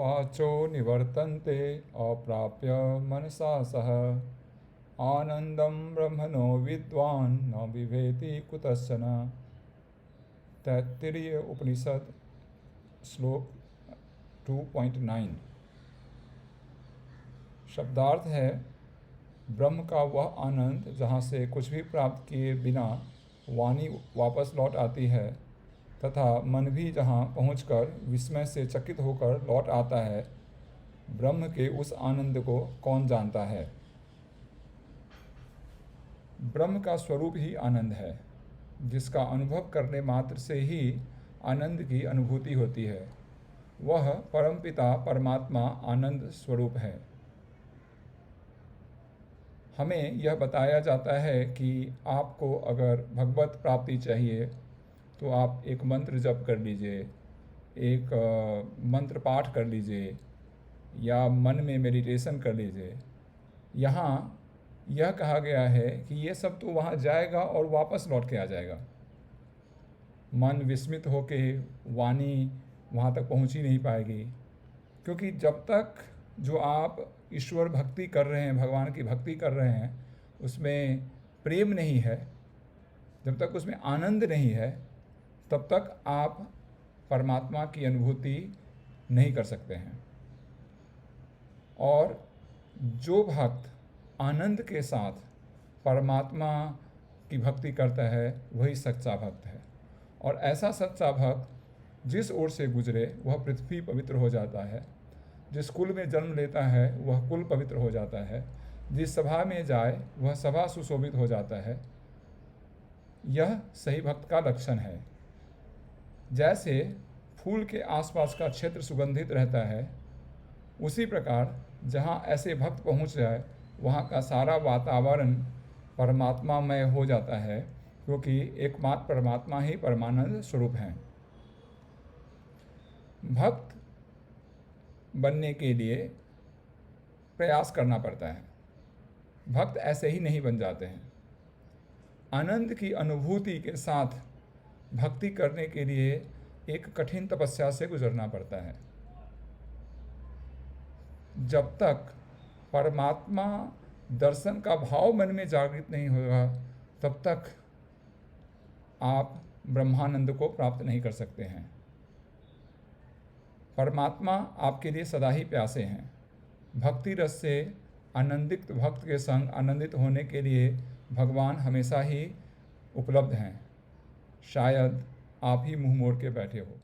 वाचो निवर्तन्ते अप्राप्य मनसा सह आनंदम ब्रह्मणो विद्वान् न विवेति कुतश्चन। तैत्तिरीय उपनिषद श्लोक 2.9। शब्दार्थ है, ब्रह्म का वह आनंद जहाँ से कुछ भी प्राप्त किए बिना वाणी वापस लौट आती है तथा मन भी जहाँ पहुंचकर विस्मय से चकित होकर लौट आता है, ब्रह्म के उस आनंद को कौन जानता है। ब्रह्म का स्वरूप ही आनंद है, जिसका अनुभव करने मात्र से ही आनंद की अनुभूति होती है। वह परमपिता परमात्मा आनंद स्वरूप है। हमें यह बताया जाता है कि आपको अगर भगवत प्राप्ति चाहिए तो आप एक मंत्र जप कर लीजिए, एक मंत्र पाठ कर लीजिए या मन में मेडिटेशन कर लीजिए। यहाँ यह कहा गया है कि ये सब तो वहाँ जाएगा और वापस लौट के आ जाएगा। मन विस्मित होके वाणी वहाँ तक पहुँच ही नहीं पाएगी, क्योंकि जब तक जो आप ईश्वर भक्ति कर रहे हैं, भगवान की भक्ति कर रहे हैं, उसमें प्रेम नहीं है, जब तक उसमें आनंद नहीं है, तब तक आप परमात्मा की अनुभूति नहीं कर सकते हैं। और जो भक्त आनंद के साथ परमात्मा की भक्ति करता है वही सच्चा भक्त है। और ऐसा सच्चा भक्त जिस ओर से गुजरे वह पृथ्वी पवित्र हो जाता है, जिस कुल में जन्म लेता है वह कुल पवित्र हो जाता है, जिस सभा में जाए वह सभा सुशोभित हो जाता है। यह सही भक्त का लक्षण है। जैसे फूल के आसपास का क्षेत्र सुगंधित रहता है, उसी प्रकार जहाँ ऐसे भक्त पहुँच जाए वहाँ का सारा वातावरण परमात्मामय हो जाता है, क्योंकि एकमात्र परमात्मा ही परमानंद स्वरूप हैं। भक्त बनने के लिए प्रयास करना पड़ता है। भक्त ऐसे ही नहीं बन जाते हैं। आनंद की अनुभूति के साथ भक्ति करने के लिए एक कठिन तपस्या से गुजरना पड़ता है। जब तक परमात्मा दर्शन का भाव मन में जागृत नहीं होगा, तब तक आप ब्रह्मानंद को प्राप्त नहीं कर सकते हैं। परमात्मा आपके लिए सदा ही प्यासे हैं। भक्ति रस से आनंदित भक्त के संग आनंदित होने के लिए भगवान हमेशा ही उपलब्ध हैं। शायद आप ही मुंह मोड़ के बैठे हो।